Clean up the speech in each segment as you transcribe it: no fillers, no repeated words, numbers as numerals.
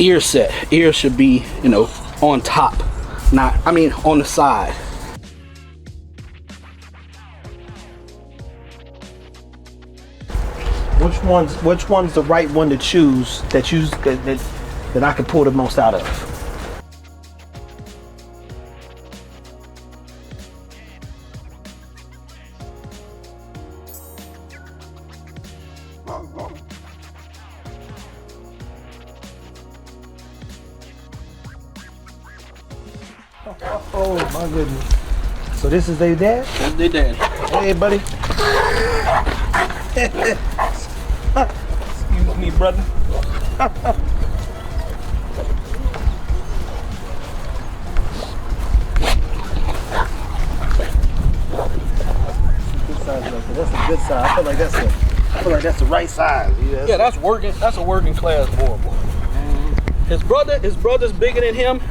ear set. Ears should be, you know, on top, not, I mean, on the side. Which one's the right one to choose that I can pull the most out of? Oh my goodness. So this is their dad? That's their dad. Hey buddy. Excuse me, brother. Good size, that's a good size. I feel like that's the right size. Yeah, that's working. That's a working class Boerboel. His brother's bigger than him.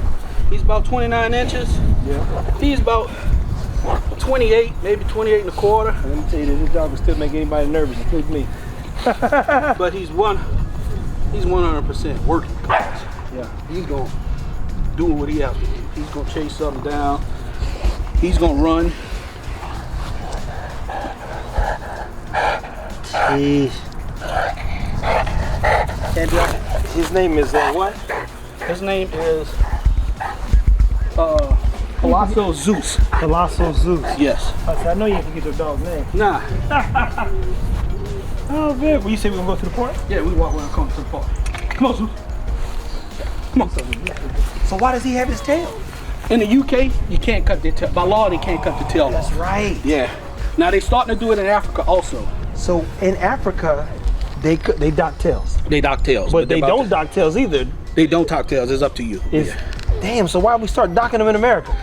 He's about 29 inches. Yeah. He's about 28, maybe 28 and a quarter. Let me tell you this dog will still make anybody nervous, including me. But he's 100% working class. Yeah. He's gonna do what he has to do. He's gonna chase something down. He's gonna run. His name is what? His name is Colossal Zeus. Colossal Zeus. Yes. I know you didn't forget your dog's name. Nah. Oh man, well, you say we're gonna go to the park? Yeah, we walk around, come to the park. Come on, Zeus. Come on. So why does he have his tail? In the UK, you can't cut their tail. By law, they can't cut the tail That's off. right. Yeah. Now they're starting to do it in Africa also. So in Africa, they dock tails. They dock tails. But they don't dock tails either. They don't dock tails. It's up to you. Damn, so why we start docking them in America?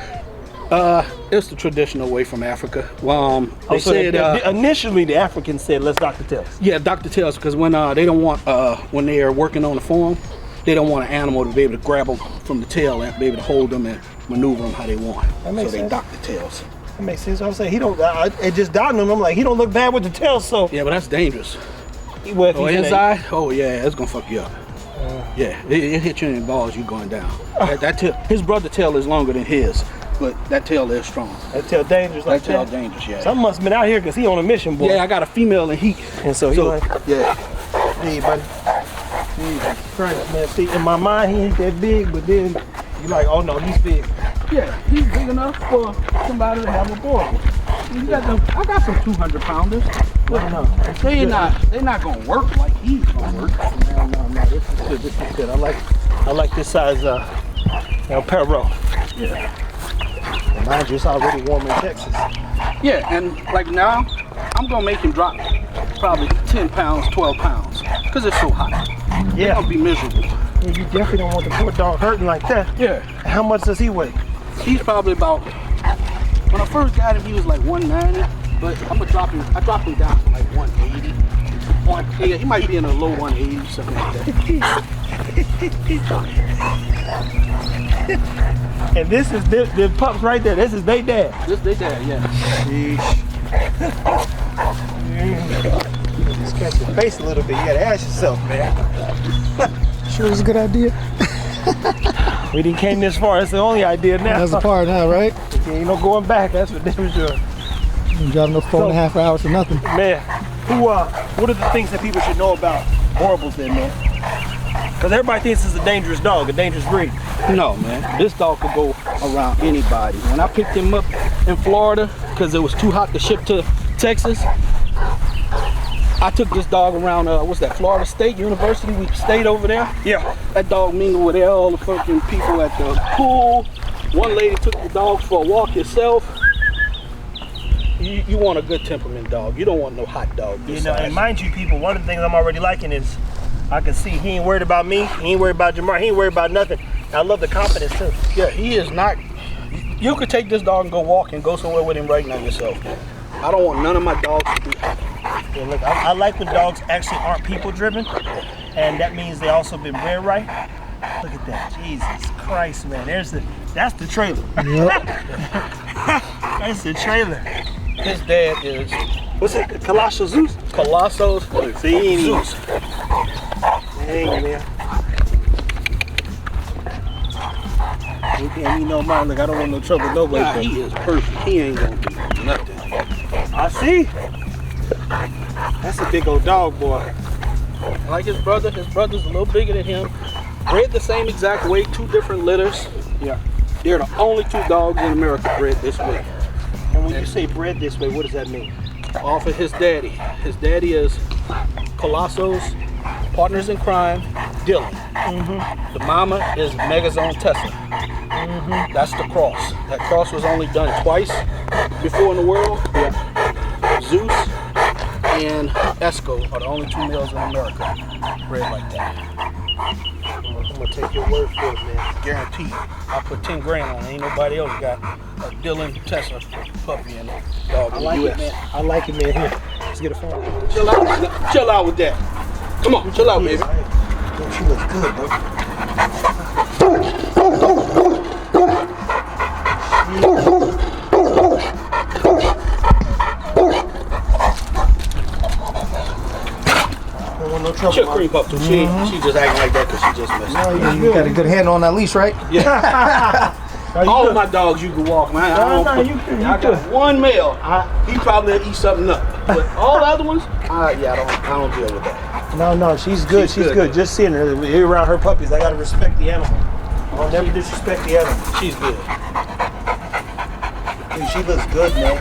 It's the traditional way from Africa. They so said initially the Africans said let's dock the tails. Yeah, dock the tails because when they don't want when they are working on the farm, they don't want an animal to be able to grab them from the tail and be able to hold them and maneuver them how they want. That makes so sense. They dock the tails. That makes sense. I'm saying he don't. It just docking him. I'm like he don't look bad with the tail. So yeah, but that's dangerous. Well, if Oh, he's inside? Oh yeah, it's gonna fuck you up. Yeah, it hit you in the balls. You going down. That tail, his brother's tail is longer than his, but that tail is strong. That tail dangerous. Like that tail dangerous. Yeah. Some must have been out here because he on a mission, boy. Yeah, I got a female in heat, and so he like, yeah. Hey, buddy. Jesus Christ, man. See, in my mind, he ain't that big, but then you like, oh no, he's big. Yeah, he's big enough for somebody to have a Boerboel. I got some 200 pounders. No. They're not gonna work like he's gonna work. No. This is good. This is good. I like this size Perro. Yeah. Mind you, it's already warm in Texas. Yeah, and like now, I'm gonna make him drop probably 10 pounds, 12 pounds, because it's so hot. Yeah. I'll be miserable. Yeah, you definitely don't want the poor dog hurting like that. Yeah. How much does he weigh? He's probably about, when I first got him, he was like 190, but I dropped him down to like 180. Yeah, he might be in a low 180, something like that. And this is the pups right there. This is their dad. This they dad, yeah. Just catch your face a little bit. You gotta ask yourself, man. Sure was a good idea. We didn't came this far. That's the only idea now. That's the part now, right? Ain't no going back. That's for damn sure. Been driving those 4.5 hours for nothing. Man, what are the things that people should know about Boerboels then, man? Because everybody thinks it's a dangerous dog, a dangerous breed. No, man. This dog could go around anybody. When I picked him up in Florida, because it was too hot to ship to Texas, I took this dog around, what's that, Florida State University? We stayed over there. Yeah. That dog mingled with all the fucking people at the pool. One lady took the dogs for a walk herself. You want a good temperament dog. You don't want no hot dog. You know, and mind you, people, one of the things I'm already liking is I can see he ain't worried about me. He ain't worried about Jamar. He ain't worried about nothing. I love the confidence too. Yeah, he is not. You could take this dog and go walk and go somewhere with him right now yourself. I don't want none of my dogs to be hot. Yeah, look, I like when dogs actually aren't people driven, and that means they also been bred right. Look at that, Jesus Christ, man. That's the trailer. Yep. That's the trailer. His dad is, what's it? Colossal Zeus? Colossal See, Zeus. Dang, man. He can't eat no more. Look, I don't want no trouble with nobody. Nah, he is perfect. He ain't gonna do nothing. I see. That's a big old dog, boy. Like his brother's a little bigger than him. Bred the same exact way, 2 different litters. Yeah. They're the only 2 dogs in America bred this way. And when you say bred this way, what does that mean? Off of his daddy. His daddy is Colosso's partners in crime, Dylan. The mama is Megazone Tessa. That's the cross. That cross was only done twice before in the world. Zeus and Esco are the only 2 males in America bred like that. I'm gonna take your word for it, man. Guaranteed. I put 10 grand on it. Ain't nobody else got a Dylan Tessa puppy in the dog in the like US. it, man. I like it, man. Here, let's get a phone. Chill out with that. Come on, chill out, baby. Yo, she looks good, bro. Don't want no trouble. She'll creep up to. She just acting like that because she just missed. Oh, you got a good handle on that leash, right? All of my dogs you can walk, man. I got one male. He probably eat something up. But all the other ones, I don't deal with that. No, she's good. She's good. Just seeing her here around her puppies, I gotta respect the animal. I'll never disrespect the animal. She's good. Dude, she looks good, man.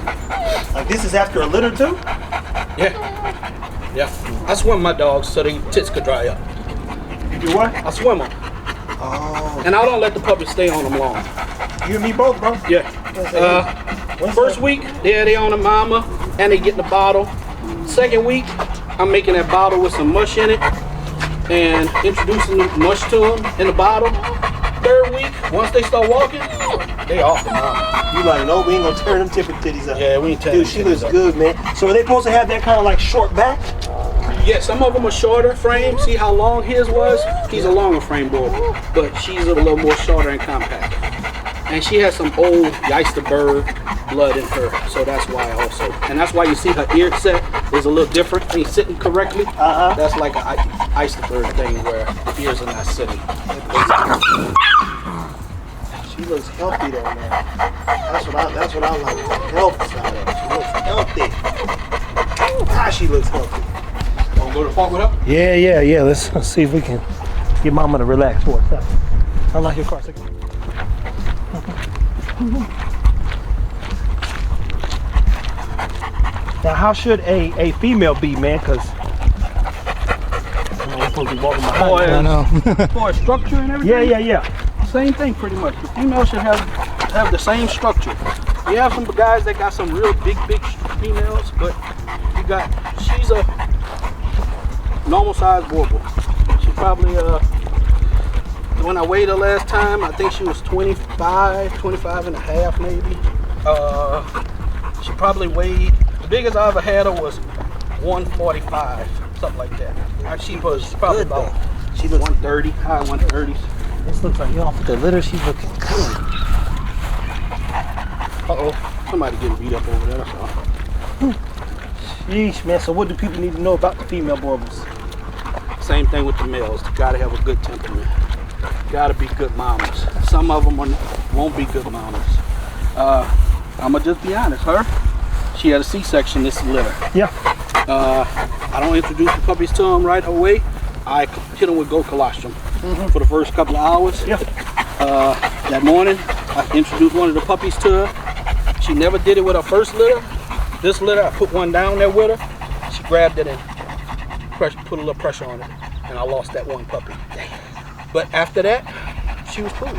Like this is after a litter too? Yeah. I swim my dogs so their tits could dry up. You do what? I swim them. Oh. And I don't let the puppies stay on them long. You and me both, bro. Yeah. First week, they on the mama and they get in the bottle. Second week, I'm making that bottle with some mush in it and introducing the mush to them in the bottle. Third week, once they start walking, they off the mama. You like, no, we ain't gonna turn them tipper titties up. Yeah, we ain't turning Dude, she looks good, man. So are they supposed to have that kind of like short back? Yeah, some of them are shorter frame. See how long his was? He's a longer frame Boerboel, but she's a little more shorter and compact. And she has some old Geisterberg blood in her, so that's why also. And that's why you see her ear set is a little different. Ain't sitting correctly. That's like an Geisterberg thing where the ears are not sitting. She looks healthy though, man. That's what I like. The health side of it. She looks healthy. She looks healthy. Wanna go to the park with her? Yeah. Let's see if we can get mama to relax for a second. Unlock your car. Now, how should a female be, man? Because we're supposed to be walking behind. I know. For structure and everything? Yeah. Same thing pretty much. The female should have the same structure. You have some guys that got some real big females, but she's a normal size Boerboel. She probably when I weighed her last time, I think she was 25 and a half maybe. She probably weighed, the biggest I ever had her was 145, something like that. And she was probably about, she looks 130, high 130s. This looks like y'all with the litter. She's looking good. Somebody getting beat up over there, that's all. Yeesh, man. So what do people need to know about the female Boerboels? Same thing with the males. You gotta have a good temperament. Gotta be good mamas. Some of them won't be good mamas. I'ma just be honest. She had a C-section this litter. Yeah. I don't introduce the puppies to them right away. I hit them with Go Colostrum for the first couple of hours. Yeah. That morning, I introduced one of the puppies to her. She never did it with her first litter. This litter, I put one down there with her. She grabbed it and put a little pressure on it, and I lost that one puppy. But after that, she was cool.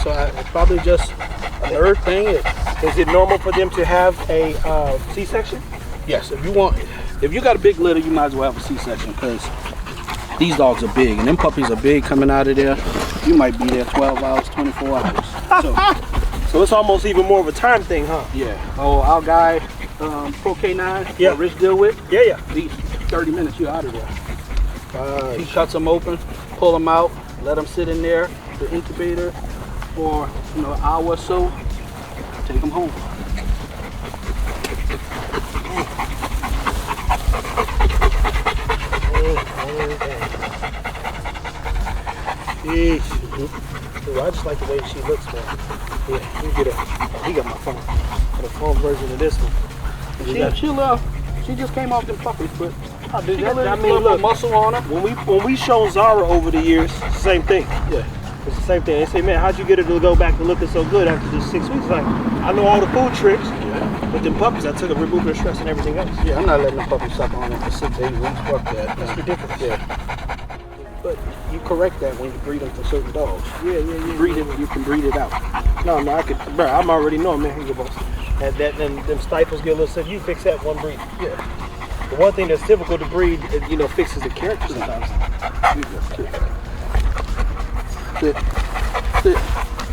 So it's probably just a nerd thing. Is it normal for them to have a C-section? Yes, if you got a big litter, you might as well have a C-section because these dogs are big, and them puppies are big coming out of there. You might be there 12 hours, 24 hours. So it's almost even more of a time thing, huh? Yeah. Oh, our guy, Pro K9, Yeah. Rich deal with. Yeah. These 30 minutes, you're out of there. He cuts them open, pull them out, let them sit in there, the incubator, for an hour or so. Take them home. too. I just like the way she looks, man. Yeah, you get a. Oh, he got my phone. Got a phone version of this one. She just came off them puppies, but I she got mean, a little look, muscle on her. when we shown Zara over the years, it's the same thing. Yeah. It's the same thing. They say, man, how'd you get her to go back to looking so good after just 6 weeks? Like, I know all the food tricks, but them puppies, I took her, removed her stress and everything else. Yeah, I'm not letting the puppy suck on it for 6 to 8 weeks. Fuck that. That's ridiculous. Yeah. But you correct that when you breed them for certain dogs. Yeah. You can breed it out. No, I could, bro, I'm already knowing, man, here you go, boss. And them stifles get a little sick. You fix that one breed. Yeah. The one thing that's difficult to breed, fixes the character sometimes.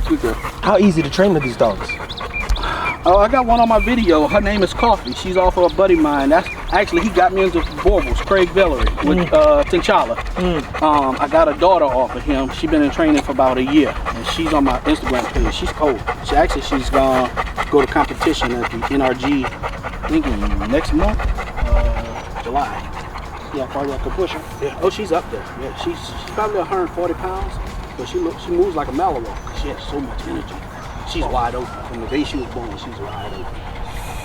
Good girl. How easy to train with these dogs? Oh, I got one on my video. Her name is Coffee. She's off of a buddy of mine. That's actually, he got me into Boerboels, Craig Villery with T'Challa. I got a daughter off of him. She's been in training for about a year, and she's on my Instagram page. She's cold. She's gonna go to competition at the NRG, I think next month, July. Yeah, probably I could push her. Yeah. Oh, she's up there. Yeah, she's probably 140 pounds, but she moves like a Malinois. She has so much energy. She's wide open. From the day she was born, she's wide open.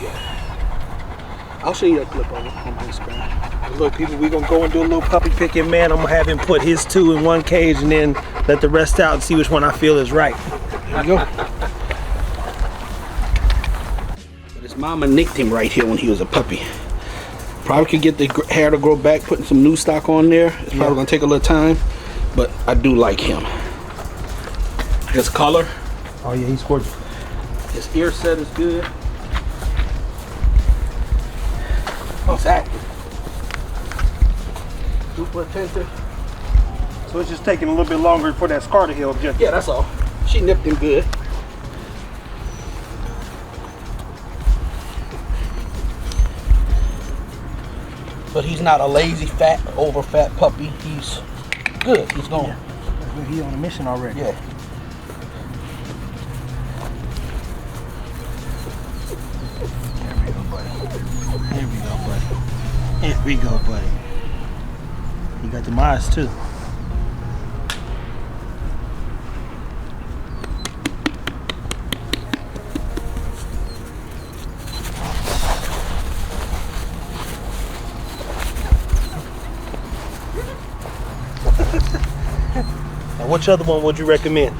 Yeah. I'll show you that clip on my Instagram. Look, people, we're gonna go and do a little puppy picking, man. I'm gonna have him put his 2 in one cage and then let the rest out and see which one I feel is right. There you go. But his mama nicked him right here when he was a puppy. Probably could get the hair to grow back, putting some new stock on there. It's probably gonna take a little time, but I do like him. His color. Oh yeah, he's gorgeous. His ear set is good. He's active. Super attentive. So it's just taking a little bit longer for that scar to heal, just. Yeah, that's all. She nipped him good. But he's not a lazy, fat, over fat puppy. He's good. He's going. Yeah. He's on a mission already. Yeah. Here we go, buddy. You got the eyes too. Now, which other one would you recommend?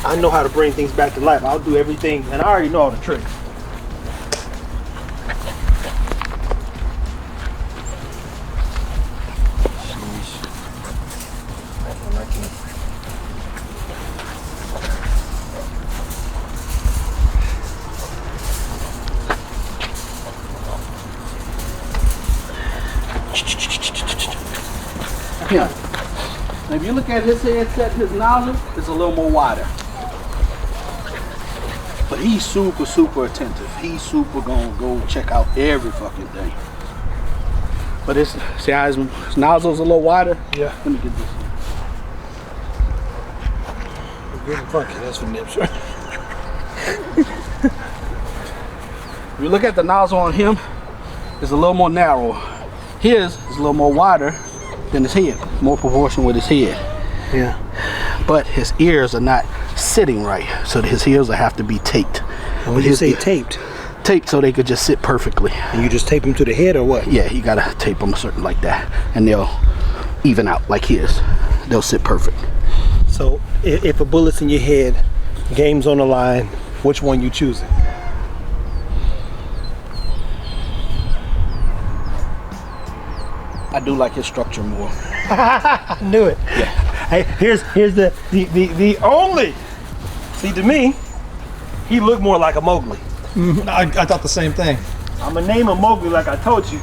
I know how to bring things back to life. I'll do everything, and I already know all the tricks. Yeah. Now if you look at his head set, his nozzle is a little more wider. But he's super, super attentive. He's super gonna go check out every fucking thing. But it's, see how his nozzle's a little wider? Yeah. Let me get this. Good and funky, that's for nips, right? If you look at the nozzle on him, it's a little more narrow. His is a little more wider than his head, more proportion with his head. Yeah. But his ears are not sitting right, so his ears will have to be taped. When you say taped? Taped so they could just sit perfectly. And you just tape them to the head or what? Yeah, you gotta tape them certain like that, and they'll even out like his. They'll sit perfect. So if a bullet's in your head, game's on the line, which one you choosing? I do like his structure more. I knew it. Yeah. Hey, here's the only. See, to me, he looked more like a Mowgli. I thought the same thing. I'm gonna name him Mowgli like I told you.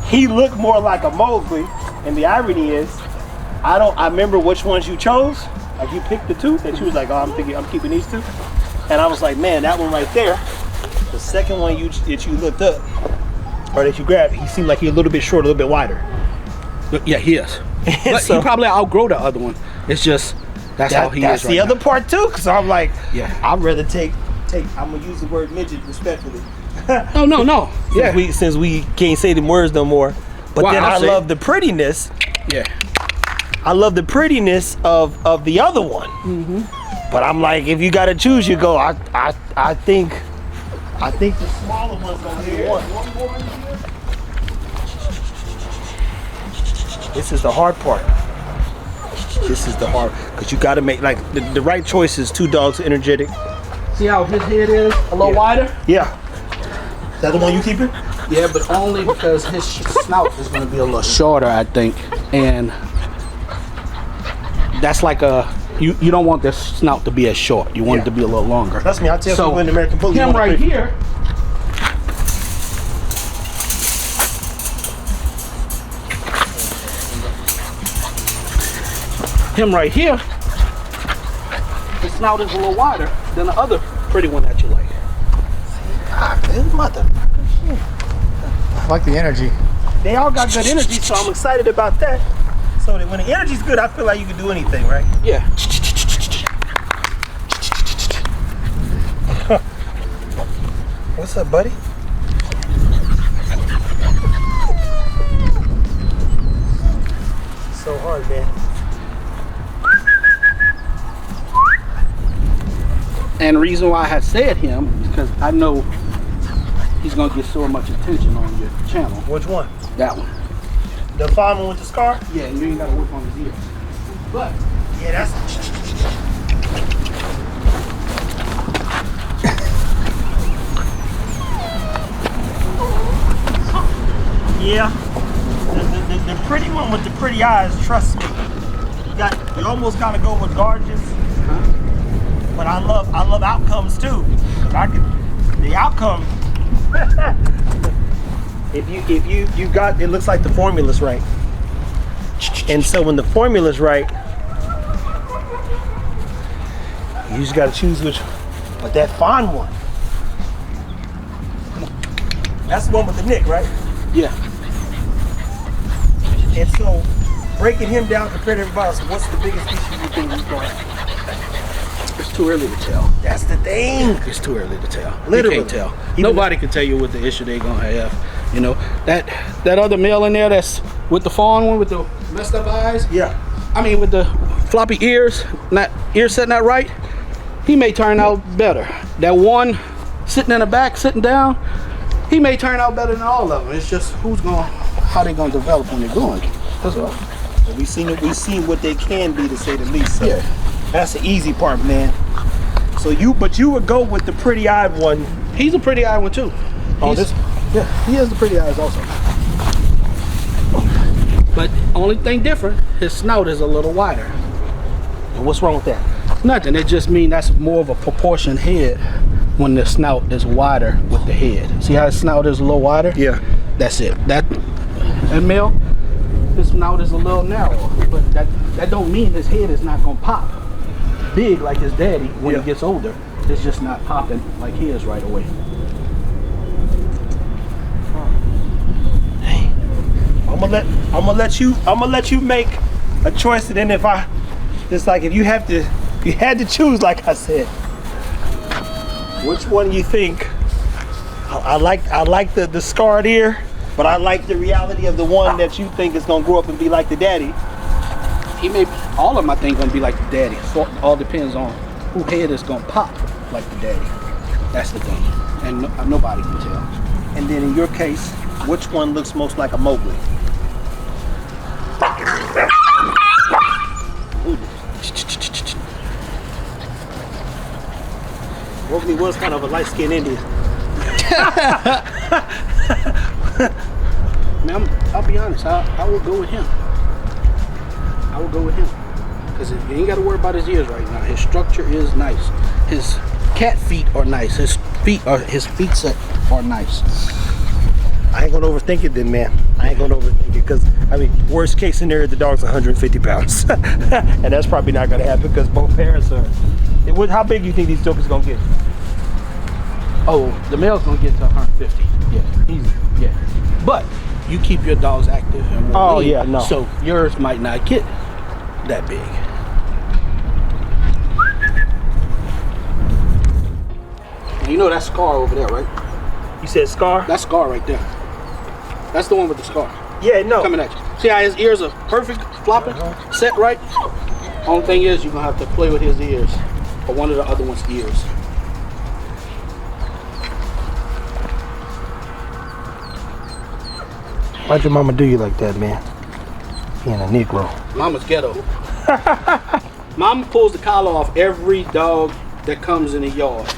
He looked more like a Mowgli, and the irony is, I remember which ones you chose. Like you picked the 2 that you was like, oh, I'm keeping these 2, and I was like, man, that one right there. The second one that you looked up, or that you grabbed, he seemed like he a little bit short, a little bit wider. Yeah, he is. But So- he probably outgrow the other one. It's just that's how he that's is. the right other now. part too, because I'm like, Yeah. I'd rather take. I'm gonna use the word midget respectfully. No. Yeah. Since we can't say them words no more. But Well, then I'll I say love the prettiness. Yeah. I love the prettiness of the other one. But I'm like, if you got to choose, you go. I think the smaller one's gonna be the one. This is the hard part. This is the hard, because you got to make like the right choice is 2 dogs energetic. See how his head is a little wider? Yeah. Is that the one you keeping? Yeah, but only because his snout is going to be a little shorter, I think. And that's like a, you don't want this snout to be as short. You want it to be a little longer. That's me. I tell so people in American Bully. Him right here. Him right here, the snout is a little wider than the other pretty one that you like. Mother. I like the energy. They all got good energy, so I'm excited about that. So that when the energy's good, I feel like you can do anything, right? Yeah. What's up, buddy? So hard, man. And the reason why I had said him is because I know he's gonna get so much attention on your channel. Which one? That one. The fine one with the scar? Yeah, and you ain't gotta work on his ears. But Yeah, that's. Yeah. The pretty one with the pretty eyes, trust me. You almost gotta go with gorgeous. But I love outcomes too. The outcome. if you got, it looks like the formula's right. And so when the formula's right, you just gotta choose which. But that fine one, that's the one with the nick, right? yeah, And so breaking him down compared to everybody else, what's the biggest issue you think he's going to have? it's too early to tell. That's the thing. It's too early to tell. Literally. You can't tell. Nobody can tell you what the issue they're gonna have. You know, that other male in there that's with the fawn one with the messed up eyes. Yeah. I mean, with the floppy ears, ears setting out right, he may turn out better. That one sitting in the back, sitting down, he may turn out better than all of them. It's just how they gonna develop when they're going. That's all. We've seen what they can be, to say the least. So Yeah. that's the easy part, man. So you would go with the pretty eyed one. He's a pretty eye one too. Oh, Yeah, he has the pretty eyes also. But only thing different, his snout is a little wider. And what's wrong with that? Nothing. It just means that's more of a proportion head when the snout is wider with the head. See how his snout is a little wider? Yeah. That's it. That male, his snout is a little narrower, but that don't mean his head is not gonna pop big like his daddy when he gets older. It's just not popping like his right away. Hey, I'm gonna let you make a choice, and then if you had to choose, like I said, which one you think? I like the scarred ear, but I like the reality of the one that you think is gonna grow up and be like the daddy. All of them I think gonna be like the daddy. So it all depends on who head is gonna pop like the daddy. That's the thing, and nobody can tell. And then in your case, which one looks most like a Mowgli? Mowgli was kind of a light-skinned Indian. Man, I'll be honest. I will go with him. I will go with him because you ain't got to worry about his ears right now. His structure is nice. His cat feet are nice. His feet set are nice. I ain't gonna overthink it then, man. I ain't gonna overthink it because, I mean, worst case scenario, the dog's 150 pounds. And that's probably not gonna happen because both parents are. How big do you think these jokers gonna get? Oh, the male's gonna get to 150. Yeah, easy. Yeah, but you keep your dogs active. And Oh, yeah, no. So yours might not get that big. You know that scar over there, right? You said Scar? That scar right there. That's the one with the scar. Yeah, no. Coming at you. See how his ears are perfect, flopping, set right? Only thing is, you're gonna have to play with his ears, or one of the other one's ears. Why'd your mama do you like that, man? Being a Negro. Mama's ghetto. Mama pulls the collar off every dog that comes in the yard.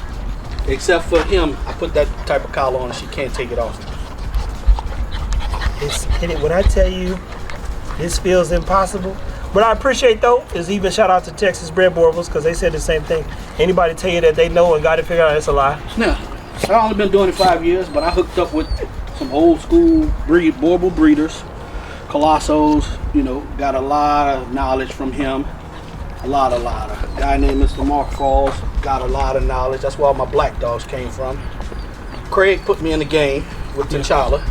Except for him, I put that type of collar on and she can't take it off. When I tell you, this feels impossible. What I appreciate though is even shout out to Texas bred Boerboels because they said the same thing. Anybody tell you that they know and got it figured out, it's a lie. Now, I've only been doing it 5 years, but I hooked up with some old school Boerboel breeders, Colossos, you know, got a lot of knowledge from him. A lot of. A guy named Mr. Mark Falls got a lot of knowledge. That's where all my black dogs came from. Craig put me in the game with T'Challa.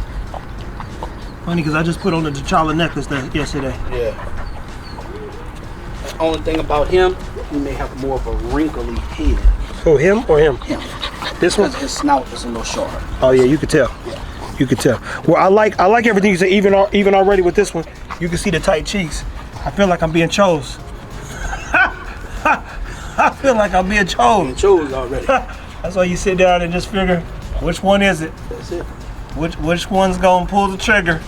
Funny because I just put on the T'Challa necklace yesterday. Yeah. The only thing about him, he may have more of a wrinkly head. Oh, him or him? Him. This one? Because his snout is a little shorter. Oh yeah, you could tell. Yeah. You could tell. Well, I like everything you say. Even already with this one, you can see the tight cheeks. I feel like I'm being chose. I feel like I'm being chose. Being chose already. That's why you sit down and just figure, which one is it? That's it. Which one's gonna pull the trigger?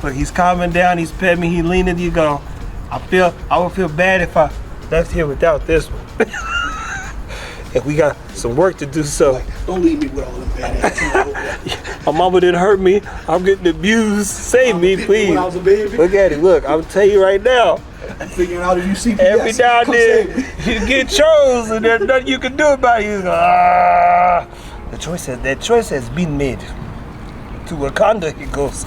Look, he's calming down. He's petting me. He leaning. You go. I would feel bad if I left here without this one. And we got some work to do. So Don't leave me with all them bad attitude. my mama didn't hurt me. I'm getting abused. Save me, please. When I was a baby. Look at it. Look, I'm telling you right now. I'm figuring out if you see Every now and then you get chose, and there's nothing you can do about it. You go, ah. The choice has been made. To Wakanda he goes.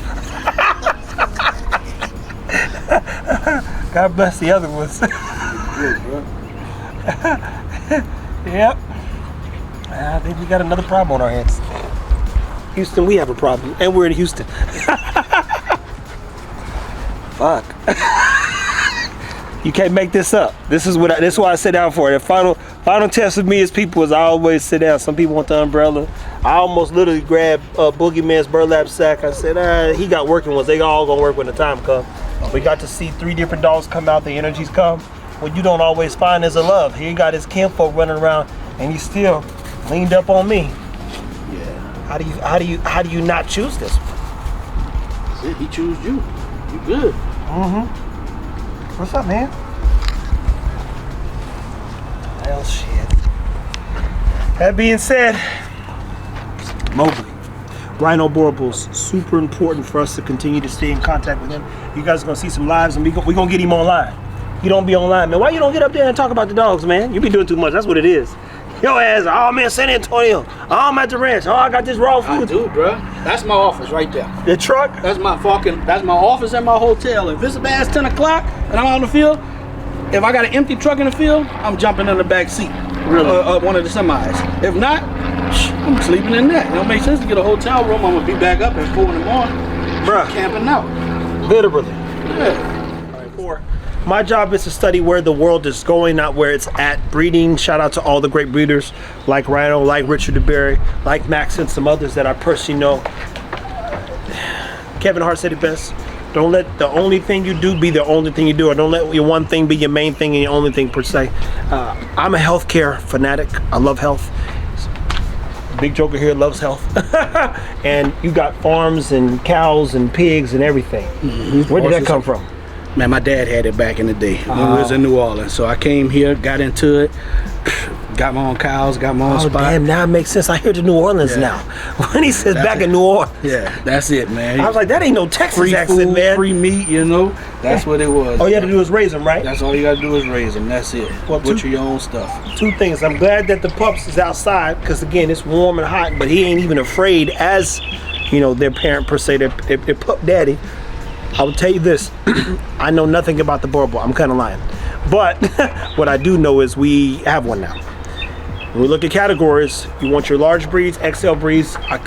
God bless the other ones. Yep. I think we got another problem on our hands. Houston, we have a problem, and we're in Houston. Fuck. You can't make this up. This is why I sit down for it. The final test of me as people is I always sit down. Some people want the umbrella. I almost literally grabbed Boogeyman's burlap sack. I said, he got working ones. They all gonna work when the time comes. We got to see 3 different dogs come out. The energies come. What you don't always find is a love. He got his kinfolk running around, and he still leaned up on me. Yeah. How do you not choose this one? That's it. He chose you. You good. Mm-hmm. What's up, man? Well, shit. That being said, Mowgli, Rhino Boerboels, super important for us to continue to stay in contact with him. You guys are gonna see some lives, and we gonna get him online. You don't be online, man. Why you don't get up there and talk about the dogs, man? You be doing too much. That's what it is. Your ass, oh man, San Antonio. Oh, I'm at the ranch. Oh, I got this raw food. I do, bro. That's my office right there. The truck? That's my office and my hotel. If it's past 10 o'clock and I'm out in the field, if I got an empty truck in the field, I'm jumping in the back seat. Really? One of the semis. If not, I'm sleeping in that. It don't make sense to get a hotel room. I'm gonna be back up at 4 in the morning. Bruh. Camping out. Literally. Yeah. All right, 4. My job is to study where the world is going, not where it's at. Breeding, shout out to all the great breeders like Rhino, like Richard DeBerry, like Max, and some others that I personally know. Kevin Hart said it best. Don't let the only thing you do be the only thing you do, or don't let your one thing be your main thing and your only thing per se. I'm a healthcare fanatic. I love health. Big Joker here loves health. And you got farms and cows and pigs and everything. Mm-hmm. Where did that come from? Man, my dad had it back in the day when we was in New Orleans. So I came here, got into it, got my own cows, got my own spot. Damn, now it makes sense. I hear the New Orleans now. When he says back in New Orleans. Yeah, that's it, man. I was like, that ain't no Texas free accent, food, man. Free meat, you know. That's what it was. All you had to do is raise them, right? That's all you got to do is raise them. That's it. Well, butcher your own stuff. 2 things. I'm glad that the pups is outside because, again, it's warm and hot, but he ain't even afraid as, you know, their parent per se, their pup daddy. I will tell you this, I know nothing about the Boerboel. I'm kind of lying. But what I do know is we have one now. When we look at categories, you want your large breeds, XL breeds. I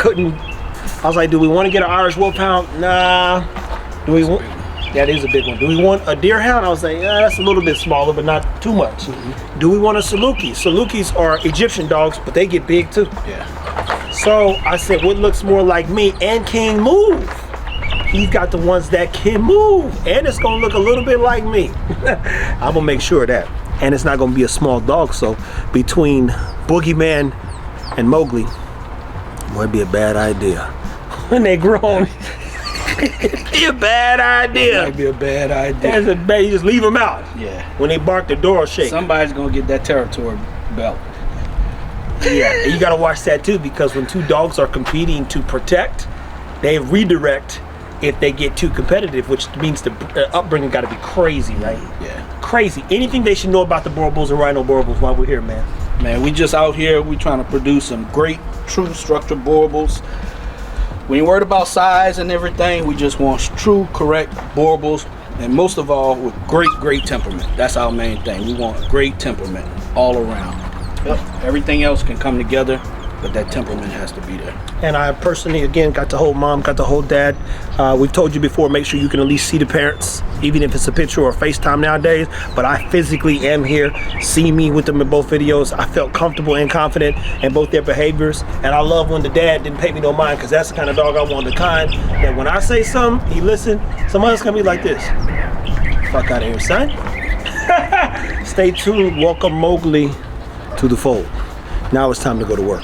was like, do we want to get an Irish Wolfhound? Nah. Do we want? That is a big one. Do we want a Deerhound? I was like, yeah, that's a little bit smaller, but not too much. Mm-hmm. Do we want a Saluki? Salukis are Egyptian dogs, but they get big too. Yeah. So I said, what looks more like me and can move? He's got the ones that can move, and it's gonna look a little bit like me. I'm gonna make sure of that. And it's not gonna be a small dog, so between Boogeyman and Mowgli, it might be a bad idea. When they grown, it'd be a bad idea. It might be a bad idea. As a bad, you just leave them out. Yeah. When they bark, the door will shake. Somebody's gonna get that territory belt. Yeah, and you gotta watch that too, because when two dogs are competing to protect, they redirect if they get too competitive, which means the upbringing gotta be crazy, right? Yeah. Crazy. Anything they should know about the Boerboels and Rhino Boerboels while we're here, man? Man, we just out here, we trying to produce some great, true structured Boerboels. We ain't worried about size and everything. We just want true, correct Boerboels, and most of all, with great temperament. That's our main thing. We want great temperament all around. Everything else can come together, but that temperament has to be there. And I personally, again, got to hold mom, got to hold dad. We've told you before, make sure you can at least see the parents, even if it's a picture or FaceTime nowadays. But I physically am here. See me with them in both videos. I felt comfortable and confident in both their behaviors. And I love when the dad didn't pay me no mind, because that's the kind of dog I want, the kind that when I say something, he listen. Someone else gonna be like this. Fuck out of here, son. Stay tuned. Welcome Mowgli to the fold. Now it's time to go to work.